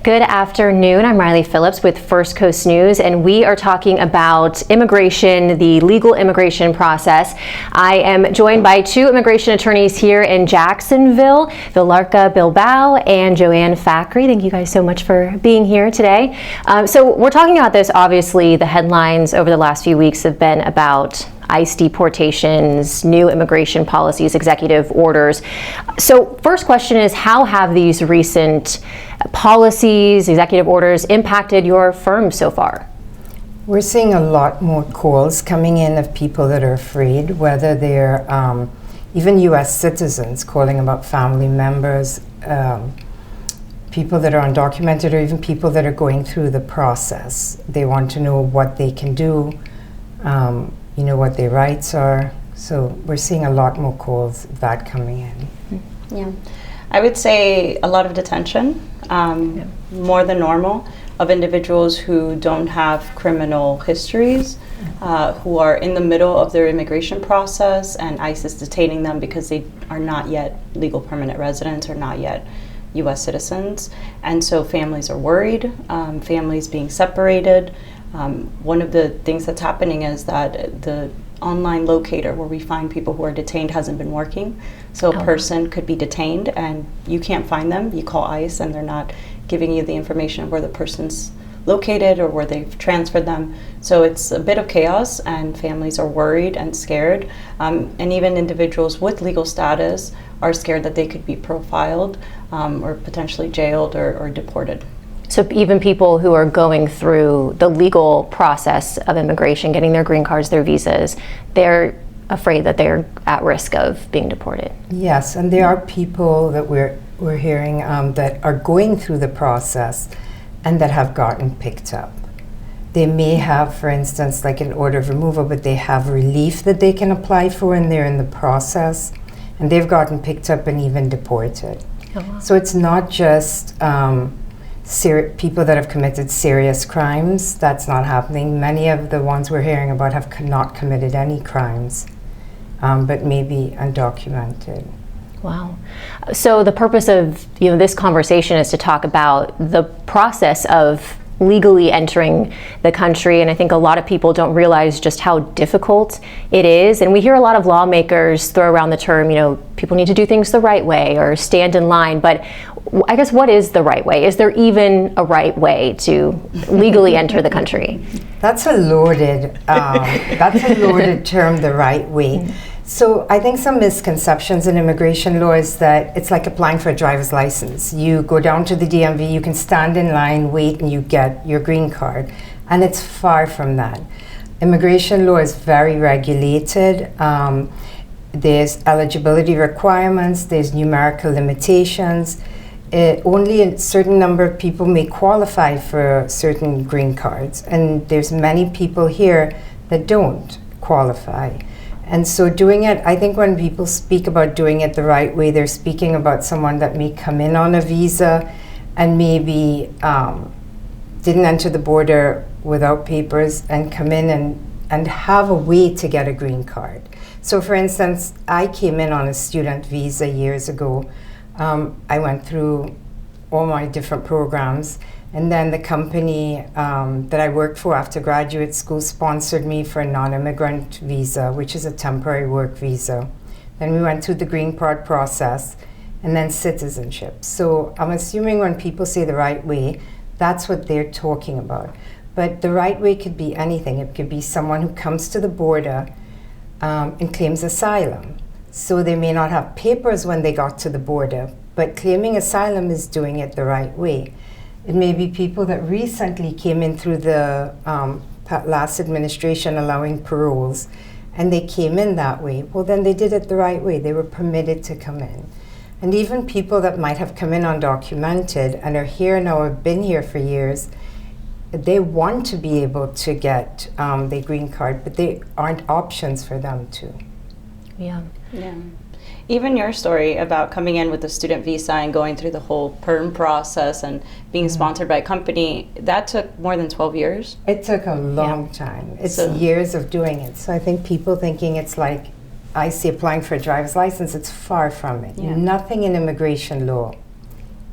Good afternoon. I'm Riley Phillips with First Coast News, and we are talking about immigration, the legal immigration process. I am joined by two immigration attorneys here in Jacksonville, Vilarca Bilbao and Joanne Fackery. Thank you guys so much for being here today. So we're talking about this. Obviously, the headlines over the last few weeks have been about ICE deportations, new immigration policies, executive orders. So first question is, how have these recent policies, executive orders impacted your firm so far? We're seeing a lot more calls coming in of people that are afraid, whether they're even U.S. citizens calling about family members, people that are undocumented, or even people that are going through the process. They want to know what they can do, what their rights are. So we're seeing a lot more calls of that coming in. Yeah, I would say a lot of detention, more than normal, of individuals who don't have criminal histories, who are in the middle of their immigration process, and ICE is detaining them because they are not yet legal permanent residents or not yet U.S. citizens. And so families are worried, families being separated. One of the things that's happening is that the online locator where we find people who are detained hasn't been working. So a person could be detained and you can't find them. You call ICE and they're not giving you the information of where the person's located or where they've transferred them. So it's a bit of chaos, and families are worried and scared. And even individuals with legal status are scared that they could be profiled or potentially jailed or deported. So even people who are going through the legal process of immigration, getting their green cards, their visas, they're afraid that they're at risk of being deported. Yes, and there are people that we're hearing that are going through the process and that have gotten picked up. They may have, for instance, like an order of removal, but they have relief that they can apply for, and they're in the process, and they've gotten picked up and even deported. Oh, wow. So it's not just people that have committed serious crimes. That's not happening. Many of the ones we're hearing about have not committed any crimes, but maybe undocumented. Wow. So the purpose of this conversation is to talk about the process of legally entering the country, and I think a lot of people don't realize just how difficult it is. And we hear a lot of lawmakers throw around the term, people need to do things the right way or stand in line, but I guess what is the right way? Is there even a right way to legally enter the country? That's a loaded term, the right way. So I think some misconceptions in immigration law is that it's like applying for a driver's license. You go down to the DMV, you can stand in line, wait, and you get your green card. And it's far from that. Immigration law is very regulated. There's eligibility requirements, there's numerical limitations. Only a certain number of people may qualify for certain green cards. And there's many people here that don't qualify. And so doing it, I think when people speak about doing it the right way, they're speaking about someone that may come in on a visa and maybe didn't enter the border without papers and come in and have a way to get a green card. So for instance, I came in on a student visa years ago. I went through all my different programs, and then the company that I worked for after graduate school sponsored me for a non-immigrant visa, which is a temporary work visa. Then we went through the green card process, and then citizenship. So I'm assuming when people say the right way, that's what they're talking about. But the right way could be anything. It could be someone who comes to the border and claims asylum. So they may not have papers when they got to the border, but claiming asylum is doing it the right way. It may be people that recently came in through the last administration allowing paroles, and they came in that way. Well, then they did it the right way. They were permitted to come in. And even people that might have come in undocumented and are here now, have been here for years, they want to be able to get their green card, but they aren't options for them to. Yeah. Even your story about coming in with a student visa and going through the whole perm process and being sponsored by a company, that took more than 12 years? It took a long time. It's years of doing it. So I think people thinking it's like I see applying for a driver's license, it's far from it. Yeah. Nothing in immigration law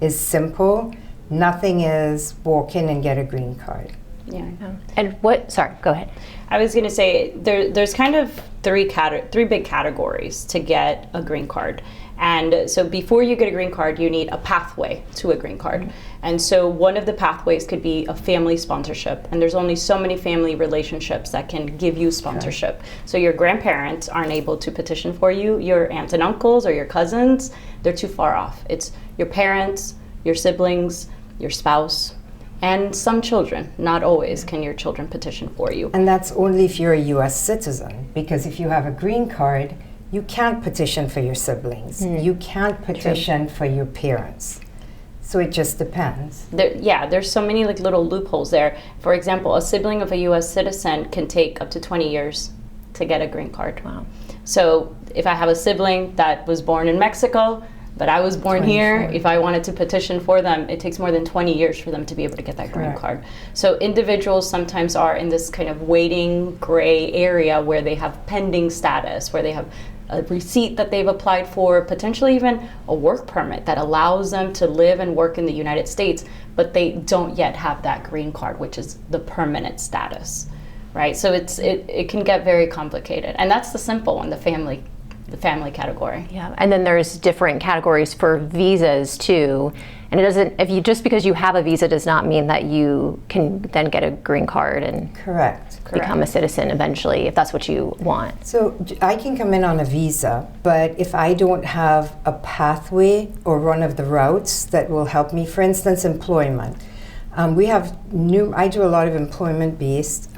is simple. Nothing is walk in and get a green card. Yeah. And sorry, go ahead. I was going to say there's kind of three big categories to get a green card. And so before you get a green card, you need a pathway to a green card. And so one of the pathways could be a family sponsorship. And there's only so many family relationships that can give you sponsorship. So your grandparents aren't able to petition for you. Your aunts and uncles or your cousins, they're too far off. It's your parents, your siblings, your spouse, and some children. Not always can your children petition for you. And that's only if you're a U.S. citizen, because if you have a green card, you can't petition for your siblings. You can't petition for your parents. So it just depends. There's so many like little loopholes there. For example, a sibling of a U.S. citizen can take up to 20 years to get a green card. Wow. So if I have a sibling that was born in Mexico, but I was born 24. here, if I wanted to petition for them, it takes more than 20 years for them to be able to get that green card. So individuals sometimes are in this kind of waiting gray area where they have pending status, where they have a receipt that they've applied for, potentially even a work permit that allows them to live and work in the United States, but they don't yet have that green card, which is the permanent status, right? So it can get very complicated. And that's the simple one, the family category. Yeah, and then there's different categories for visas too. And it doesn't, just because you have a visa does not mean that you can then get a green card and Correct. become a citizen eventually, if that's what you want. So I can come in on a visa, but if I don't have a pathway or one of the routes that will help me, for instance, employment. I do a lot of employment-based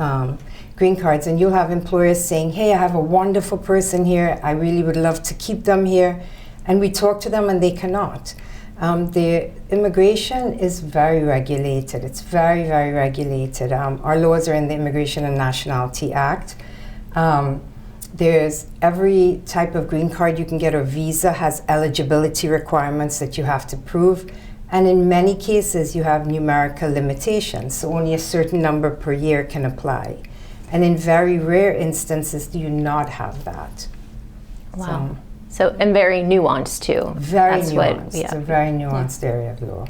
green cards, and you'll have employers saying, hey, I have a wonderful person here. I really would love to keep them here. And we talk to them and they cannot. The immigration is very regulated. It's very, very regulated. Our laws are in the Immigration and Nationality Act. There's every type of green card you can get or visa has eligibility requirements that you have to prove. And in many cases, you have numerical limitations. So only a certain number per year can apply. And in very rare instances, do you not have that? Wow. So and very nuanced too. Very nuanced. It's a very nuanced area of law.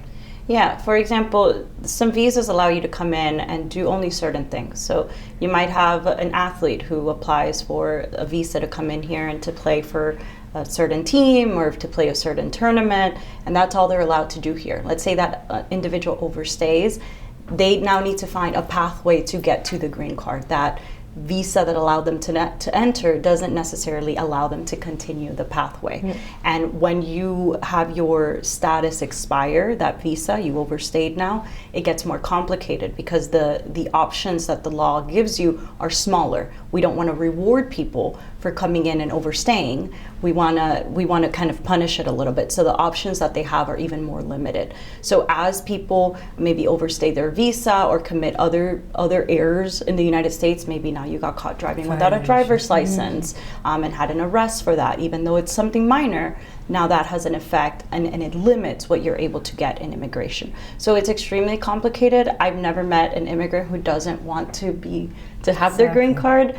Yeah, for example, some visas allow you to come in and do only certain things. So you might have an athlete who applies for a visa to come in here and to play for a certain team or to play a certain tournament, and that's all they're allowed to do here. Let's say that individual overstays. They now need to find a pathway to get to the green card. That visa that allowed them to enter doesn't necessarily allow them to continue the pathway. And when you have your status expire, that visa, you overstayed now, it gets more complicated because the options that the law gives you are smaller. We don't want to reward people for coming in and overstaying. We want to kind of punish it a little bit. So the options that they have are even more limited. So as people maybe overstay their visa or commit other errors in the United States, maybe now you got caught driving without a driver's license and had an arrest for that, even though it's something minor, now that has an effect and it limits what you're able to get in immigration. So it's extremely complicated. I've never met an immigrant who doesn't want to have their green card.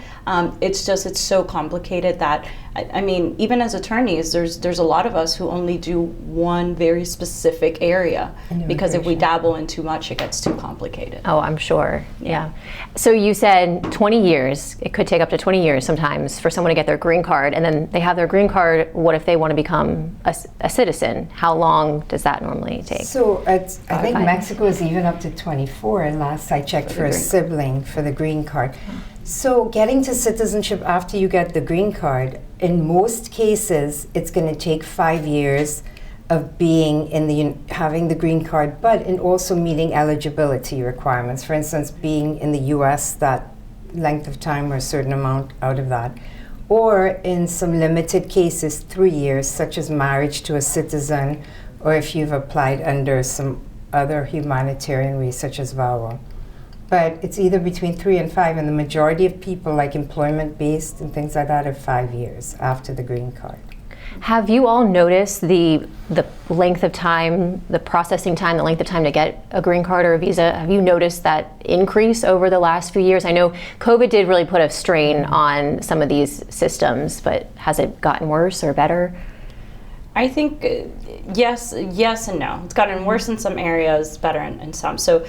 It's so complicated that, I mean, even as attorneys, there's a lot of us who only do one very specific area because if we dabble in too much, it gets too complicated. Oh, I'm sure. Yeah. So you said 20 years. It could take up to 20 years sometimes for someone to get their green card, and then they have their green card. What if they want to become a citizen? How long does that normally take? So I think Mexico is even up to 24 last I checked for a sibling for the green card. So getting to citizenship after you get the green card, in most cases, it's going to take 5 years of being having the green card, but in also meeting eligibility requirements. For instance, being in the U.S. that length of time or a certain amount out of that. Or in some limited cases, 3 years, such as marriage to a citizen, or if you've applied under some other humanitarian way, such as VAWA. But it's either between 3 and 5, and the majority of people, like employment-based and things like that, are 5 years after the green card. Have you all noticed the length of time, the processing time, the length of time to get a green card or a visa? Have you noticed that increase over the last few years? I know COVID did really put a strain on some of these systems, but has it gotten worse or better? I think yes and no. It's gotten worse in some areas, better in some. So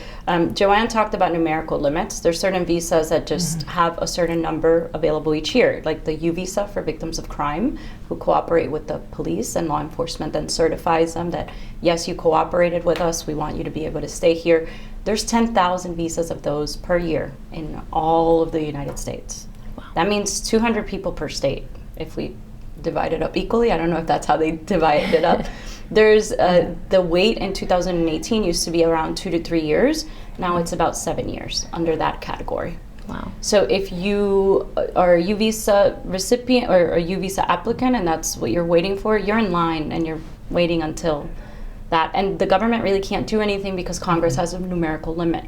Joanne talked about numerical limits. There's certain visas that just have a certain number available each year, like the U visa for victims of crime who cooperate with the police, and law enforcement then certifies them that, yes, you cooperated with us, we want you to be able to stay here. There's 10,000 visas of those per year in all of the United States. Wow. That means 200 people per state if we divide it up equally. I don't know if that's how they divide it up. There's the wait in 2018 used to be around 2 to 3 years. Now it's about 7 years under that category. Wow. So if you are a U visa recipient or a U visa applicant and that's what you're waiting for, you're in line and you're waiting until that. And the government really can't do anything because Congress has a numerical limit.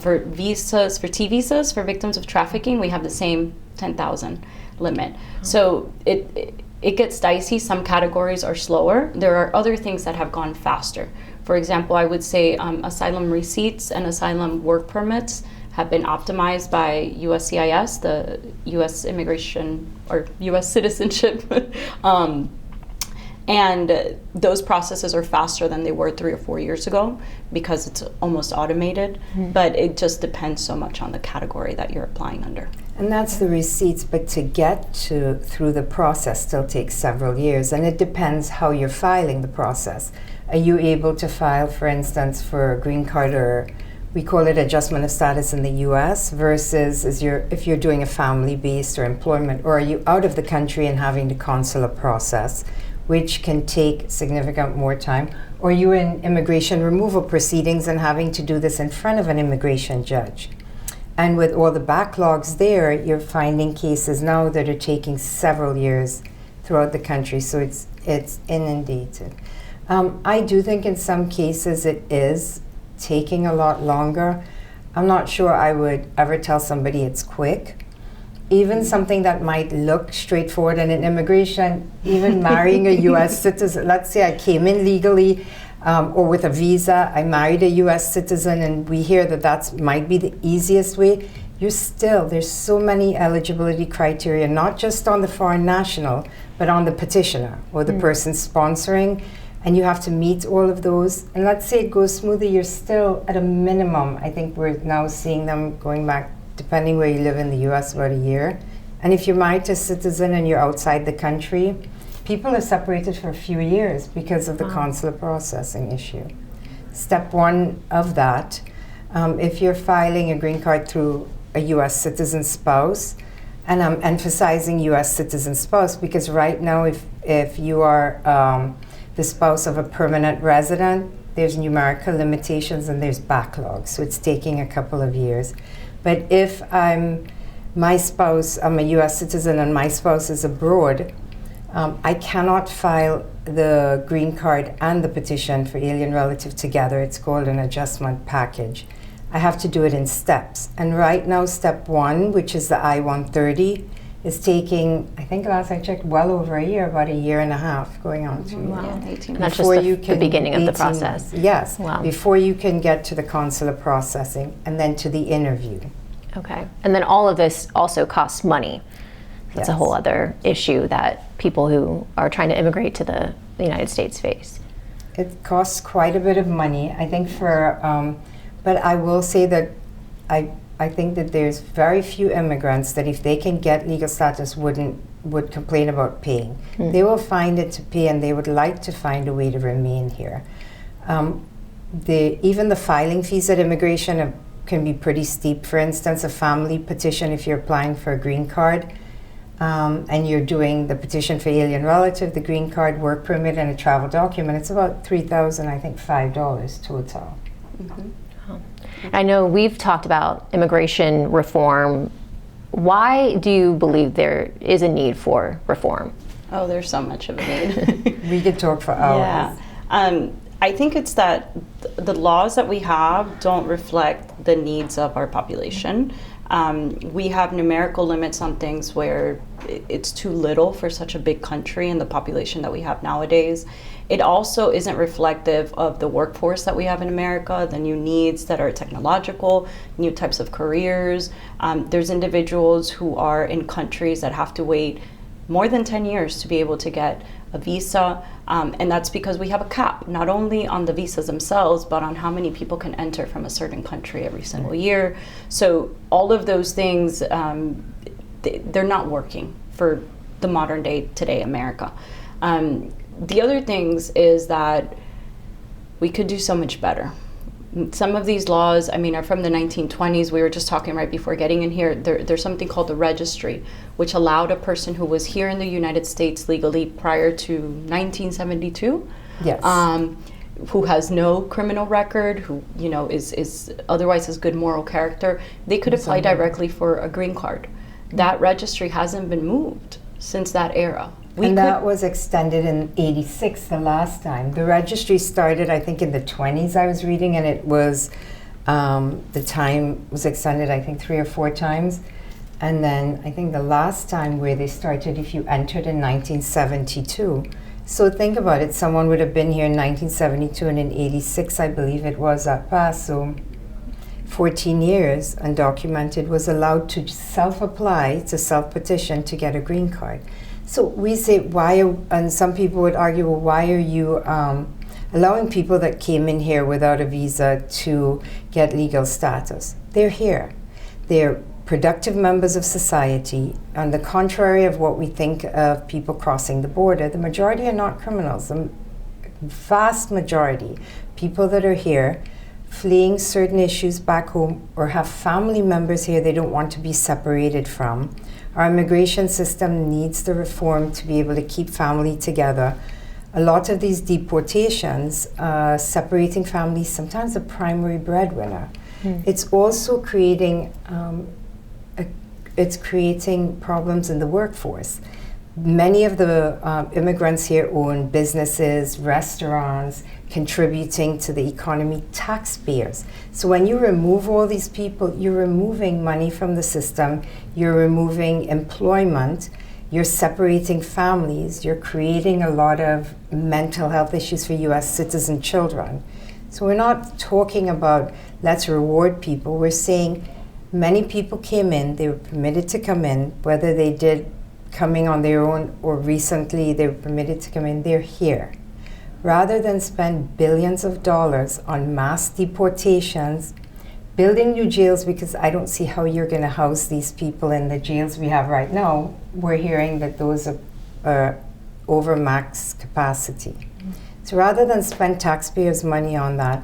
For visas, for T visas, for victims of trafficking, we have the same 10,000 limit. So it gets dicey. Some categories are slower. There are other things that have gone faster. For example, I would say asylum receipts and asylum work permits have been optimized by USCIS, the U.S. Immigration or U.S. Citizenship. And those processes are faster than they were 3 or 4 years ago because it's almost automated, but it just depends so much on the category that you're applying under. And that's the receipts, but to get through the process still takes several years, and it depends how you're filing the process. Are you able to file, for instance, for a green card, or we call it adjustment of status in the U.S., versus if you're doing a family-based or employment, or are you out of the country and having the consular process, which can take significant more time, or you're in immigration removal proceedings and having to do this in front of an immigration judge. And with all the backlogs there, you're finding cases now that are taking several years throughout the country, so it's inundated. I do think in some cases it is taking a lot longer. I'm not sure I would ever tell somebody it's quick. Even something that might look straightforward, and in immigration, even marrying a U.S. citizen, let's say I came in legally or with a visa, I married a U.S. citizen, and we hear that might be the easiest way. There's so many eligibility criteria, not just on the foreign national, but on the petitioner or the person sponsoring, and you have to meet all of those. And let's say it goes smoothly, you're still at a minimum. I think we're now seeing them going back, depending where you live in the U.S., about a year. And if you're married to a citizen and you're outside the country, people are separated for a few years because of the consular processing issue. Step one of that, if you're filing a green card through a U.S. citizen spouse, and I'm emphasizing U.S. citizen spouse because right now if you are the spouse of a permanent resident, there's numerical limitations and there's backlogs, so it's taking a couple of years. But if I'm a U.S. citizen and my spouse is abroad, I cannot file the green card and the petition for alien relative together. It's called an adjustment package. I have to do it in steps. And right now, step one, which is the I-130, is taking, I think last I checked, well over a year, about a year and a half, going on 2 years. Wow. 18 and that's just the beginning of the process. Yes, wow. Before you can get to the consular processing and then to the interview. Okay, and then all of this also costs money. That's a whole other issue that people who are trying to immigrate to the United States face. It costs quite a bit of money, I think, but I will say that I think that there's very few immigrants that if they can get legal status would complain about paying. They will find it to pay, and they would like to find a way to remain here. Even the filing fees at immigration can be pretty steep. For instance, a family petition, if you're applying for a green card, and you're doing the petition for alien relative, the green card, work permit, and a travel document, it's about $5 total. I know we've talked about immigration reform. Why do you believe there is a need for reform? Oh, there's so much of a need. We could talk for hours. Yeah. I think it's that the laws that we have don't reflect the needs of our population. We have numerical limits on things where it's too little for such a big country and the population that we have nowadays. It also isn't reflective of the workforce that we have in America, the new needs that are technological, new types of careers. There's individuals who are in countries that have to wait more than 10 years to be able to get a visa, and that's because we have a cap, not only on the visas themselves, but on how many people can enter from a certain country every single year. So all of those things, they're not working for the modern day today America. The other things is that we could do so much better. Some of these laws, are from the 1920s. We were just talking right before getting in here. There's something called the registry, which allowed a person who was here in the United States legally prior to 1972, Yes. Who has no criminal record, who is otherwise has good moral character, they could apply directly for a green card. That registry hasn't been moved since that era. That was extended in '86 the last time. The registry started, I think, in the 20s, I was reading, and it was, the time was extended, I think, 3 or 4 times. And then I think the last time where they started, if you entered in 1972. So think about it, someone would have been here in 1972, and in '86, I believe it was that passed. So 14 years, undocumented, was allowed to self-apply, to self-petition to get a green card. So we say, and some people would argue, well, why are you allowing people that came in here without a visa to get legal status? They're here. They're productive members of society. On the contrary of what we think of people crossing the border, the majority are not criminals. The vast majority, people that are here, fleeing certain issues back home or have family members here they don't want to be separated from. Our immigration system needs the reform to be able to keep family together. A lot of these deportations, separating families, sometimes the primary breadwinner. It's also creating problems in the workforce. Many of the immigrants here own businesses, restaurants, contributing to the economy, taxpayers. So when you remove all these people, you're removing money from the system, you're removing employment, you're separating families, you're creating a lot of mental health issues for US citizen children. So we're not talking about let's reward people, we're saying many people came in, they were permitted to come in, whether they did coming on their own or recently they were permitted to come in, they're here. Rather than spend billions of dollars on mass deportations, building new jails, because I don't see how you're going to house these people in the jails we have right now. We're hearing that those are over max capacity. So rather than spend taxpayers' money on that,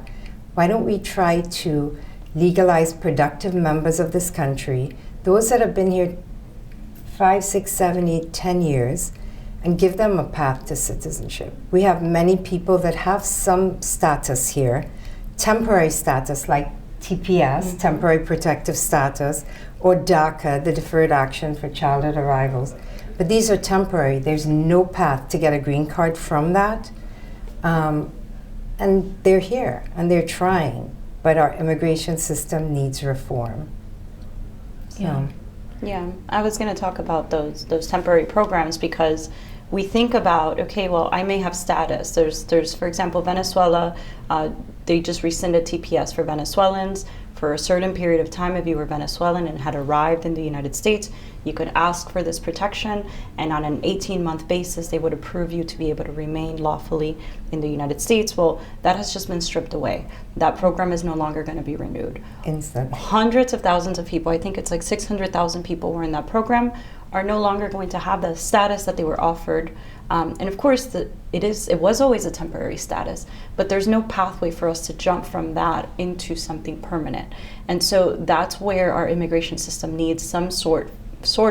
why don't we try to legalize productive members of this country, those that have been here 5, 6, 7, 8, 10 years, and give them a path to citizenship. We have many people that have some status here, temporary status like TPS, temporary protective status, or DACA, the deferred action for childhood arrivals. But these are temporary. There's no path to get a green card from that. And they're here, and they're trying. But our immigration system needs reform. So. Yeah, I was going to talk about those temporary programs because we think about, okay, well, I may have status. There's for example, Venezuela, they just rescinded TPS for Venezuelans. For a certain period of time, if you were Venezuelan and had arrived in the United States, you could ask for this protection, and on an 18-month basis, they would approve you to be able to remain lawfully in the United States. Well, that has just been stripped away. That program is no longer going to be renewed. Instantly. Hundreds of thousands of people, I think it's like 600,000 people were in that program, are no longer going to have the status that they were offered. And of course, it was always a temporary status, but there's no pathway for us to jump from that into something permanent. And so that's where our immigration system needs some sort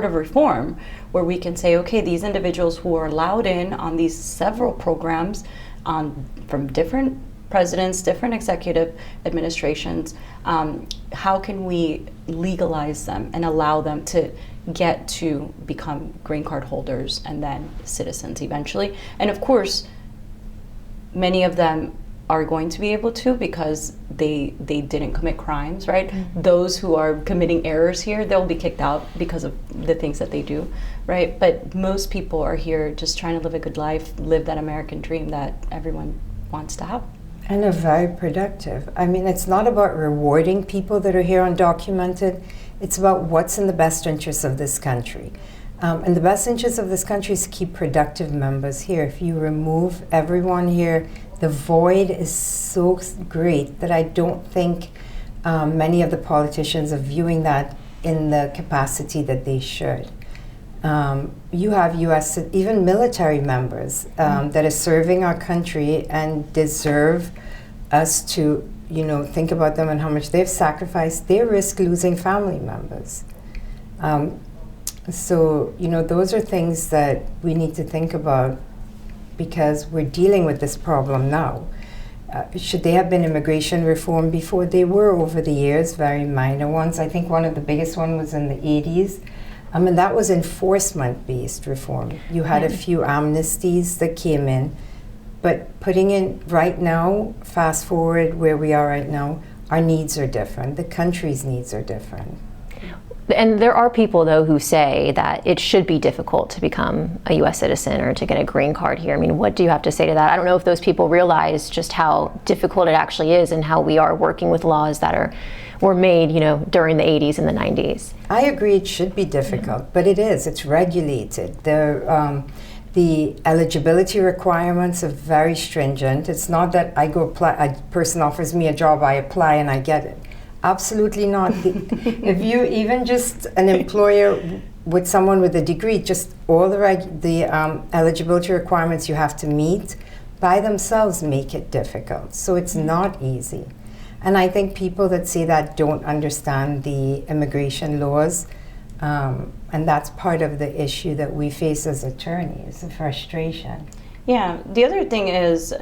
of reform, where we can say, okay, these individuals who are allowed in on these several programs from different presidents, different executive administrations, how can we legalize them and allow them to get to become green card holders and then citizens eventually? And of course, many of them are going to be able to because they didn't commit crimes, right? Mm-hmm. Those who are committing errors here, they'll be kicked out because of the things that they do, right? But most people are here just trying to live a good life, live that American dream that everyone wants to have. And are very productive. I mean, it's not about rewarding people that are here undocumented. It's about what's in the best interest of this country. And the best interest of this country is to keep productive members here. If you remove everyone here, the void is so great that I don't think many of the politicians are viewing that in the capacity that they should. You have U.S. even military members that are serving our country and deserve us to, think about them and how much they've sacrificed. They risk losing family members. So, those are things that we need to think about because we're dealing with this problem now. Should they have been immigration reform before? They were over the years, very minor ones. I think one of the biggest ones was in the 80s. And that was enforcement-based reform. You had a few amnesties that came in, but putting in right now, fast forward where we are right now, our needs are different. The country's needs are different. And there are people, though, who say that it should be difficult to become a U.S. citizen or to get a green card here. I mean, what do you have to say to that? I don't know if those people realize just how difficult it actually is and how we are working with laws that were made, during the 80s and the 90s. I agree it should be difficult, but it is. It's regulated. The eligibility requirements are very stringent. It's not that I go apply, a person offers me a job, I apply and I get it. Absolutely not. If you even just an employer with someone with a degree, just all the eligibility requirements you have to meet by themselves make it difficult. So it's not easy. And I think people that say that don't understand the immigration laws, and that's part of the issue that we face as attorneys, the frustration. Yeah, the other thing is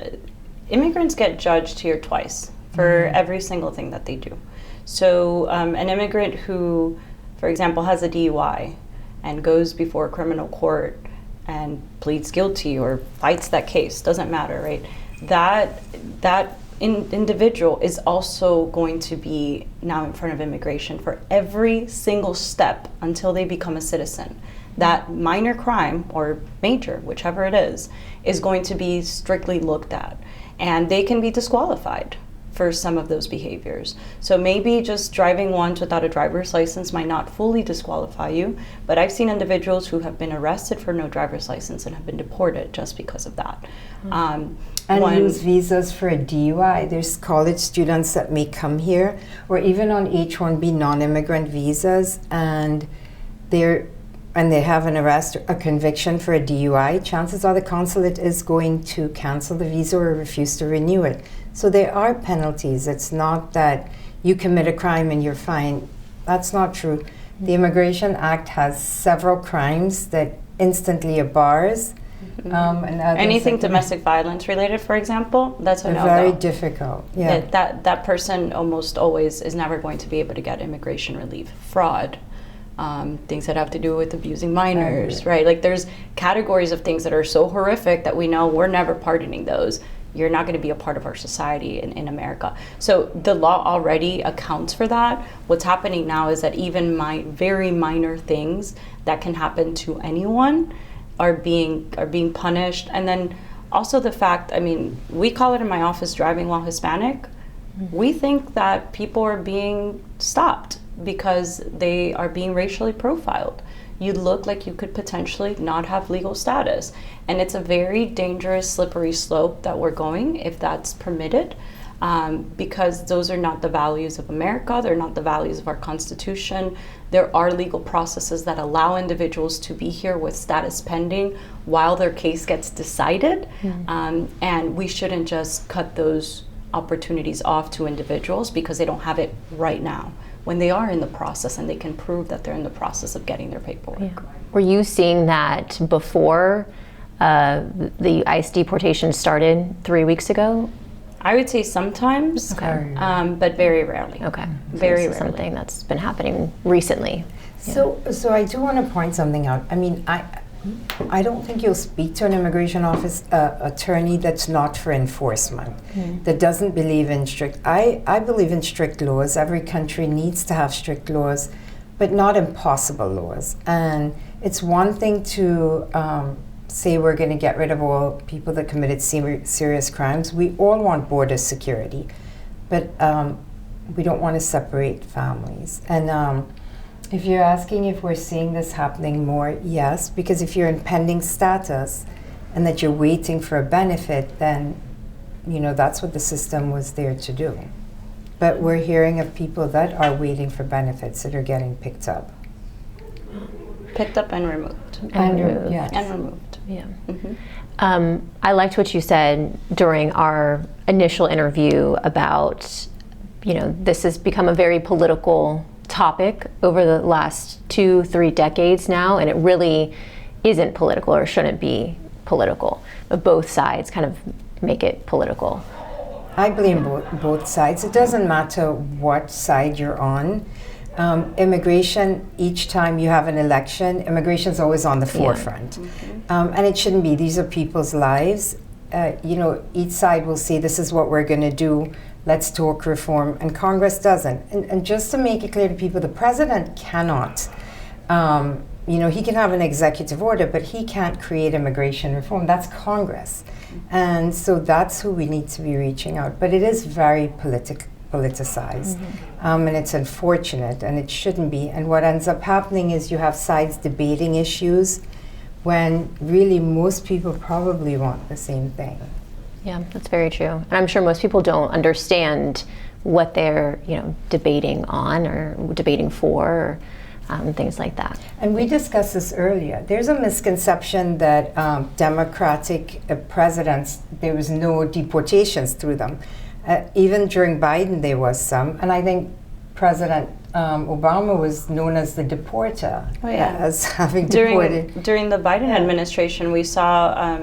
immigrants get judged here twice for every single thing that they do. So an immigrant who, for example, has a DUI and goes before a criminal court and pleads guilty or fights that case, doesn't matter, right? That individual is also going to be now in front of immigration for every single step until they become a citizen. That minor crime or major, whichever it is going to be strictly looked at. And they can be disqualified for some of those behaviors. So maybe just driving once without a driver's license might not fully disqualify you, but I've seen individuals who have been arrested for no driver's license and have been deported just because of that. And use visas for a DUI. There's college students that may come here, or even on H-1B non-immigrant visas, and they have an arrest, a conviction for a DUI, chances are the consulate is going to cancel the visa or refuse to renew it. So there are penalties. It's not that you commit a crime and you're fine. That's not true. The Immigration Act has several crimes that instantly bars. And anything domestic violence related, for example, that's a no-go. Very difficult. Yeah. That person almost always is never going to be able to get immigration relief. Fraud. Things that have to do with abusing minors, right? Like there's categories of things that are so horrific that we know we're never pardoning those. You're not going to be a part of our society in America. So the law already accounts for that. What's happening now is that even very minor things that can happen to anyone are being punished. And then also the fact, we call it in my office driving while Hispanic. We think that people are being stopped because they are being racially profiled. You look like you could potentially not have legal status. And it's a very dangerous, slippery slope that we're going if that's permitted, because those are not the values of America. They're not the values of our Constitution. There are legal processes that allow individuals to be here with status pending while their case gets decided. And we shouldn't just cut those opportunities off to individuals because they don't have it right now, when they are in the process and they can prove that they're in the process of getting their paperwork. Yeah. Were you seeing that before the ICE deportation started 3 weeks ago? I would say sometimes, but very rarely. Okay, very rarely. Something that's been happening recently. So I do want to point something out. I don't think you'll speak to an immigration office attorney that's not for enforcement, that doesn't believe in strict. I believe in strict laws. Every country needs to have strict laws, but not impossible laws. And it's one thing to say we're going to get rid of all people that committed serious crimes. We all want border security, but we don't want to separate families. And If you're asking if we're seeing this happening more, yes, because if you're in pending status and that you're waiting for a benefit, then that's what the system was there to do. But we're hearing of people that are waiting for benefits that are getting picked up. Picked up and removed. And removed. Yes. And removed. Yeah. Mm-hmm. I liked what you said during our initial interview about, this has become a very political topic over the last 2-3 decades now, and it really isn't political or shouldn't be political. But both sides kind of make it political. I blame both sides. It doesn't matter what side you're on. Immigration, each time you have an election, immigration is always on the forefront. And it shouldn't be. These are people's lives. Each side will say, this is what we're going to do. Let's talk reform. And Congress doesn't. And just to make it clear to people, the president cannot, he can have an executive order, but he can't create immigration reform. That's Congress. And so that's who we need to be reaching out. But it is very politicized. And it's unfortunate, and it shouldn't be. And what ends up happening is you have sides debating issues when really most people probably want the same thing. Yeah, that's very true. And I'm sure most people don't understand what they're, debating on or debating for, or things like that. And we discussed this earlier. There's a misconception that Democratic presidents, there was no deportations through them. Even during Biden, there was some. And I think President Obama was known as the deporter, as having deported. During the Biden administration, we saw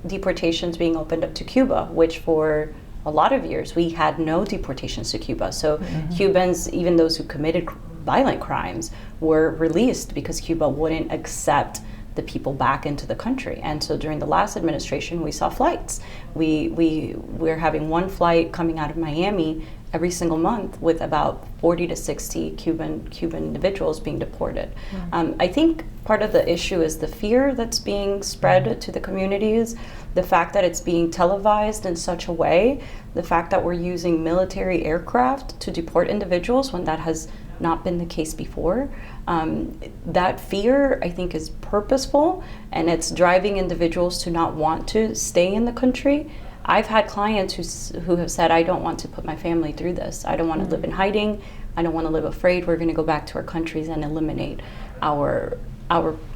deportations being opened up to Cuba, which for a lot of years we had no deportations to Cuba. So Cubans, even those who committed violent crimes, were released because Cuba wouldn't accept the people back into the country. And so during the last administration, we saw flights. We're having one flight coming out of Miami every single month with about 40 to 60 Cuban individuals being deported. I think part of the issue is the fear that's being spread to the communities, the fact that it's being televised in such a way, the fact that we're using military aircraft to deport individuals when that has not been the case before. That fear, I think, is purposeful, and it's driving individuals to not want to stay in the country. I've had clients who have said, I don't want to put my family through this. I don't want to live in hiding. I don't want to live afraid. We're going to go back to our countries and eliminate our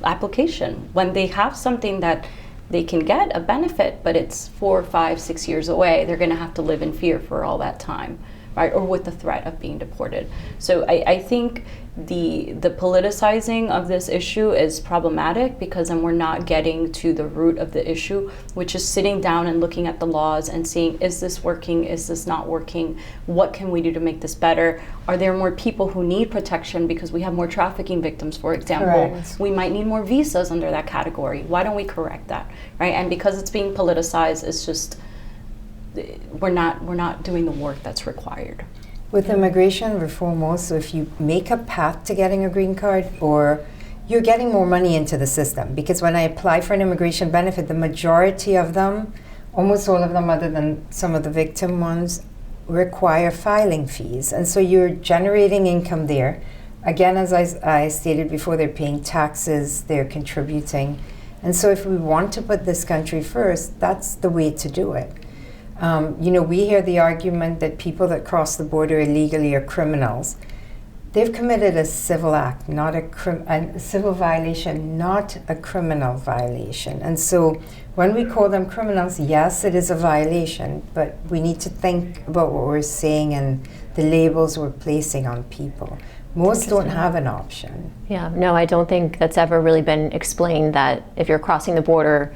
application. When they have something that they can get a benefit, but it's 4, 5, 6 years away, they're going to have to live in fear for all that time, right? Or with the threat of being deported. So I think the politicizing of this issue is problematic, because then we're not getting to the root of the issue, which is sitting down and looking at the laws and seeing, is this working? Is this not working? What can we do to make this better? Are there more people who need protection because we have more trafficking victims, for example? Correct. We might need more visas under that category. Why don't we correct that, right? And because it's being politicized, it's just, we're not doing the work that's required. With immigration reform also, if you make a path to getting a green card, or you're getting more money into the system, because when I apply for an immigration benefit, the majority of them, almost all of them other than some of the victim ones, require filing fees. And so you're generating income there. Again, as I stated before, they're paying taxes, they're contributing. And so if we want to put this country first, that's the way to do it. We hear the argument that people that cross the border illegally are criminals. They've committed a civil act, not a civil violation, not a criminal violation. And so when we call them criminals, yes, it is a violation, but we need to think about what we're saying and the labels we're placing on people. Most don't have an option. Yeah, no, I don't think that's ever really been explained, that if you're crossing the border,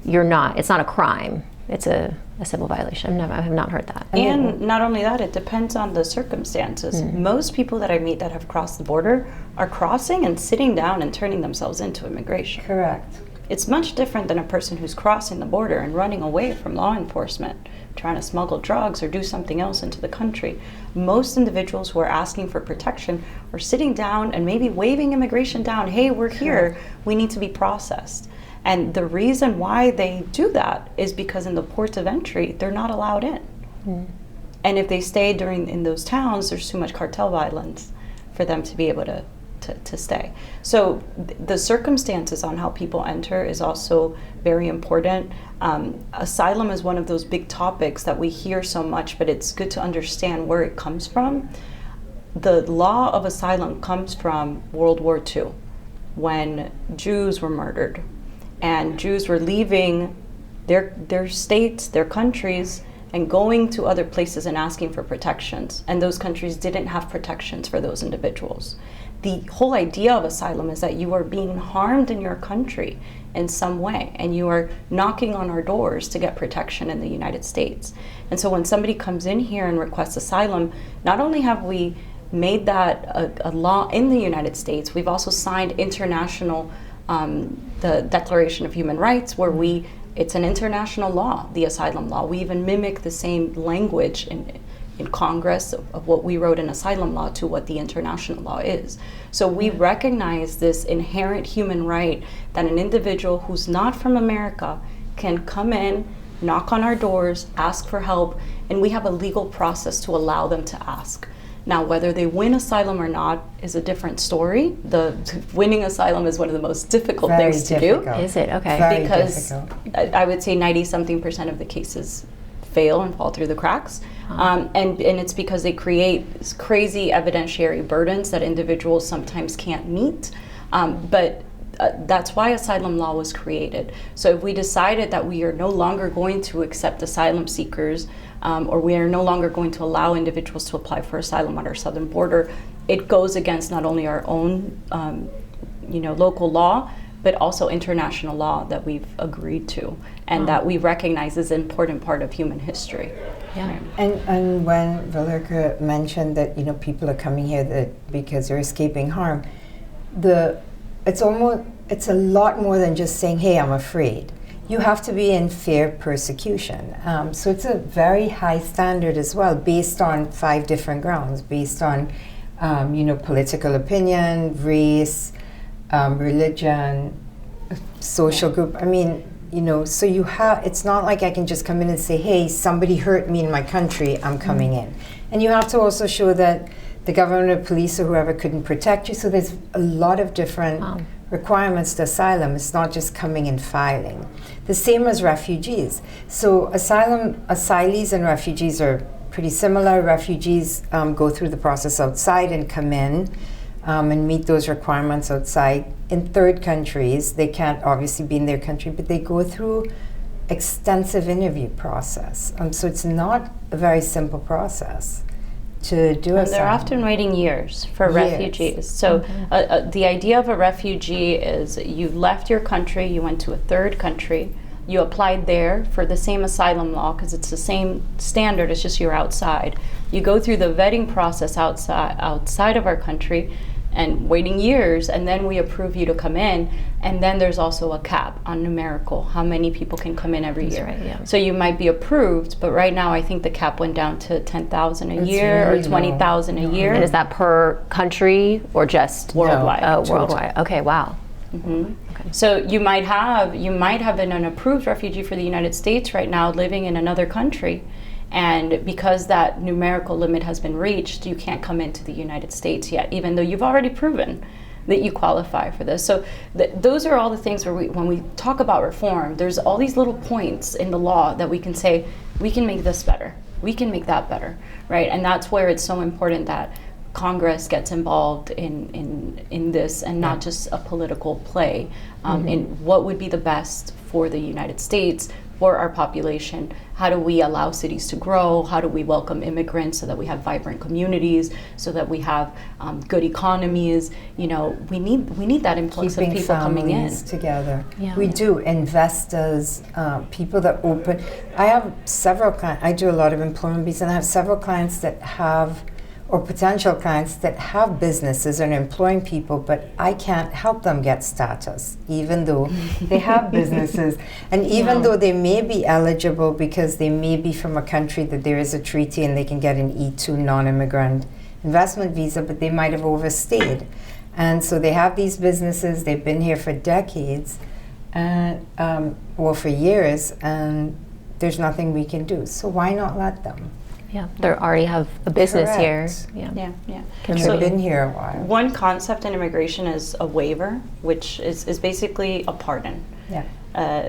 it's not a crime. It's a civil violation. I have not heard that. And not only that, it depends on the circumstances. Most people that I meet that have crossed the border are crossing and sitting down and turning themselves into immigration. Correct. It's much different than a person who's crossing the border and running away from law enforcement, trying to smuggle drugs or do something else into the country. Most individuals who are asking for protection are sitting down and maybe waving immigration down. Hey, we're here. We need to be processed. And the reason why they do that is because in the ports of entry, they're not allowed in. And if they stay in those towns, there's too much cartel violence for them to be able to to stay. So the circumstances on how people enter is also very important. Asylum is one of those big topics that we hear so much, but it's good to understand where it comes from. The law of asylum comes from World War II, when Jews were murdered, and Jews were leaving their states, their countries, and going to other places and asking for protections. And those countries didn't have protections for those individuals. The whole idea of asylum is that you are being harmed in your country in some way, and you are knocking on our doors to get protection in the United States. And so when somebody comes in here and requests asylum, not only have we made that a law in the United States, we've also signed international, the Declaration of Human Rights, where it's an international law, the asylum law. We even mimic the same language in Congress of what we wrote in asylum law to what the international law is. So we recognize this inherent human right that an individual who's not from America can come in, knock on our doors, ask for help, and we have a legal process to allow them to ask. Now, whether they win asylum or not is a different story. Winning asylum is one of the most difficult things to do. Is it? Okay. Very because difficult. I would say 90-something% of the cases fail and fall through the cracks. And it's because they create crazy evidentiary burdens that individuals sometimes can't meet. But that's why asylum law was created. So if we decided that we are no longer going to accept asylum seekers, or we are no longer going to allow individuals to apply for asylum on our southern border, it goes against not only our own local law, but also international law that we've agreed to, and that we recognize is an important part of human history. Yeah. And when Valerka mentioned that people are coming here because they're escaping harm, it's a lot more than just saying, "Hey, I'm afraid." You have to be in fear persecution. So it's a very high standard as well, based on 5 different grounds, based on political opinion, race, religion, social group. I mean, so it's not like I can just come in and say, "Hey, somebody hurt me in my country, I'm coming in." And you have to also show that the government or police or whoever couldn't protect you. So there's a lot of different requirements to asylum. It's not just coming and filing. The same as refugees. So asylees and refugees are pretty similar. Refugees go through the process outside and come in and meet those requirements outside. In third countries, they can't obviously be in their country, but they go through extensive interview process. So it's not a very simple process to do asylum. They're often waiting years for refugees. So the idea of a refugee is you left your country, you went to a third country, you applied there for the same asylum law because it's the same standard, it's just you're outside. You go through the vetting process outside of our country and waiting years, and then we approve you to come in, and then there's also a cap on numerical, how many people can come in every year. Right, yeah. So you might be approved, but right now I think the cap went down to 10,000 a year really or 20,000 a year. And is that per country or just Worldwide. Oh, worldwide. Okay, wow. Okay. So you might have been an approved refugee for the United States right now, living in another country, and because that numerical limit has been reached, you can't come into the United States yet, even though you've already proven that you qualify for this. So those are all the things where when we talk about reform, there's all these little points in the law that we can say, we can make this better, we can make that better, right? And that's where it's so important that Congress gets involved in this, and not just a political play in what would be the best for the United States, for our population. How do we allow cities to grow? How do we welcome immigrants so that we have vibrant communities, so that we have good economies? We need that influx of people coming in. Families together. Yeah. We do. Investors, people that open. I have several clients. I do a lot of employment business, and I have several clients that have, or potential clients that have businesses and are employing people, but I can't help them get status, even though they have businesses. And even though they may be eligible because they may be from a country that there is a treaty and they can get an E2 non-immigrant investment visa, but they might have overstayed. And so they have these businesses, they've been here for decades, and or for years, and there's nothing we can do. So why not let them? Yeah, they already have a business Correct. here. Yeah. Yeah. And So- they've been here a while. One concept in immigration is a waiver, which is basically a pardon. Yeah.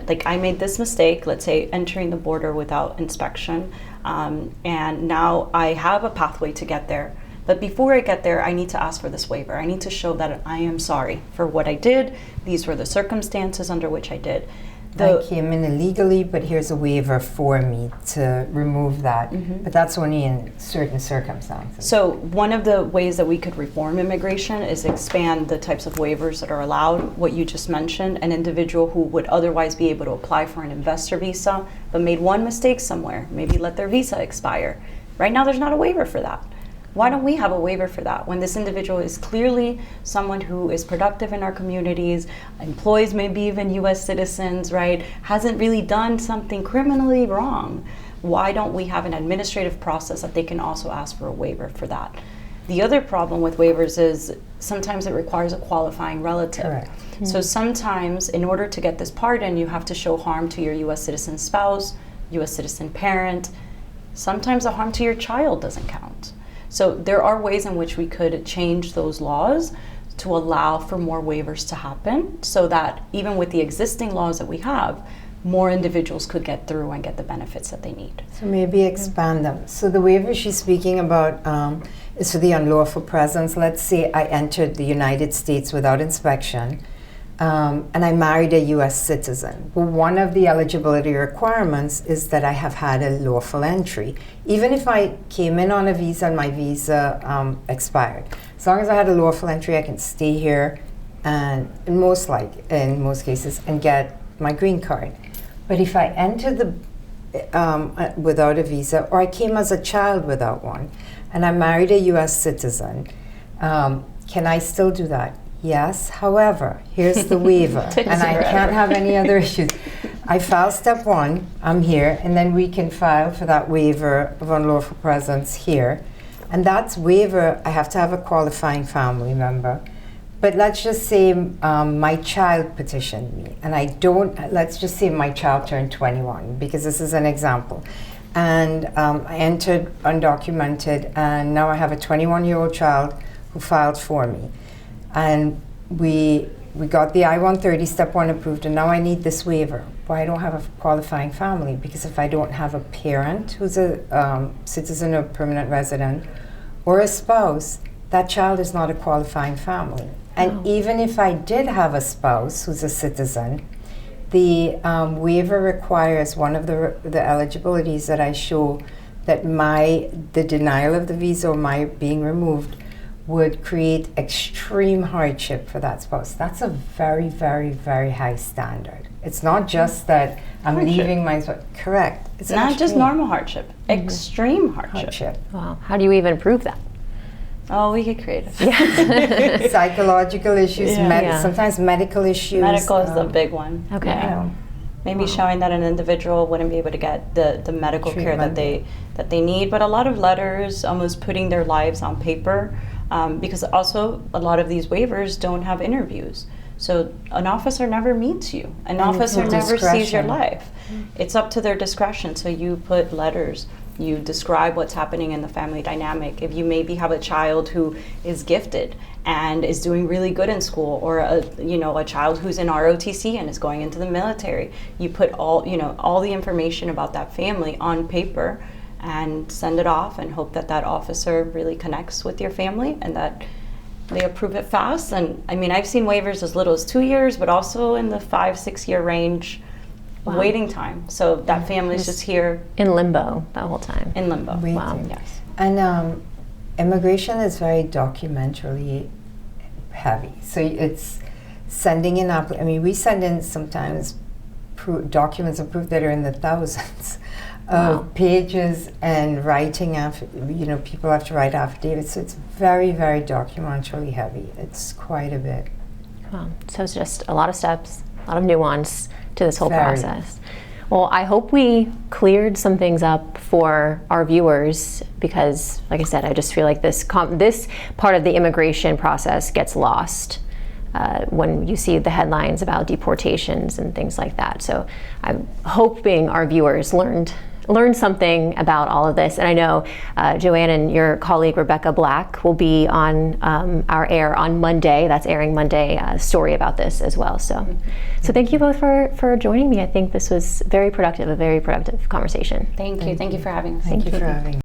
Like I made this mistake, let's say entering the border without inspection, and now I have a pathway to get there. But before I get there, I need to ask for this waiver. I need to show that I am sorry for what I did. These were the circumstances under which I did. I came in illegally, but here's a waiver for me to remove that. But that's only in certain circumstances. So one of the ways that we could reform immigration is expand the types of waivers that are allowed. What you just mentioned, an individual who would otherwise be able to apply for an investor visa, but made one mistake somewhere, maybe let their visa expire. Right now, there's not a waiver for that. Why don't we have a waiver for that when this individual is clearly someone who is productive in our communities, employs maybe even US citizens, right? Hasn't really done something criminally wrong. Why don't we have an administrative process that they can also ask for a waiver for that? The other problem with waivers is sometimes it requires a qualifying relative. Correct. So sometimes in order to get this pardon, you have to show harm to your US citizen spouse, US citizen parent. Sometimes the harm to your child doesn't count. So there are ways in which we could change those laws to allow for more waivers to happen so that even with the existing laws that we have, more individuals could get through and get the benefits that they need. So maybe expand them. So the waiver she's speaking about is for the unlawful presence. Let's say I entered the United States without inspection, and I married a U.S. citizen. Well, one of the eligibility requirements is that I have had a lawful entry. Even if I came in on a visa and my visa expired, as long as I had a lawful entry, I can stay here and in most cases and get my green card. But if I entered without a visa, or I came as a child without one, and I married a U.S. citizen, can I still do that? Yes. However, here's the waiver, and I can't have any other issues. I file step one, I'm here, and then we can file for that waiver of unlawful presence here. And that's waiver, I have to have a qualifying family member. But let's just say my child petitioned me, and let's just say my child turned 21, because this is an example. And I entered undocumented, and now I have a 21-year-old child who filed for me. And we got the I-130 step one approved, and now I need this waiver. Well, I don't have a qualifying family, because if I don't have a parent who's a citizen or permanent resident, or a spouse, that child is not a qualifying family. And even if I did have a spouse who's a citizen, the waiver requires one of the eligibilities that I show that the denial of the visa or my being removed would create extreme hardship for that spouse. That's a very, very, very high standard. It's not just that I'm leaving my spouse. Correct. It's not just normal hardship, extreme hardship. Wow. How do you even prove that? Oh, we get creative. Yeah. Psychological issues, sometimes medical issues. Medical is the big one. Okay. Yeah. Maybe showing that an individual wouldn't be able to get the medical care that they need, but a lot of letters, almost putting their lives on paper, because also a lot of these waivers don't have interviews. So an officer never meets you. An officer never sees your life. It's up to their discretion. So you put letters. You describe what's happening in the family dynamic. If you maybe have a child who is gifted and is doing really good in school, or a child who's in ROTC and is going into the military, you put all the information about that family on paper and send it off and hope that that officer really connects with your family and that they approve it fast. And I mean, I've seen waivers as little as 2 years, but also in the 5-6 year range. Wow. Waiting time. So that family's just here in limbo that whole time. In limbo. Waiting. Wow. Yes. And immigration is very documentally heavy. So it's sending in we send in sometimes documents of proof that are in the thousands of pages, and writing people have to write affidavits. So it's very, very documentally heavy. It's quite a bit. Wow. So it's just a lot of steps, a lot of nuance to this whole process. Well, I hope we cleared some things up for our viewers, because, like I said, I just feel like this part of the immigration process gets lost when you see the headlines about deportations and things like that. So I'm hoping our viewers learned learned something about all of this. And I know Joanne and your colleague Rebecca Black will be on our air on Monday. That's airing Monday, story about this as well. So thank you both for joining me. I think this was a very productive conversation. Thank you for having us. Thank you for having us.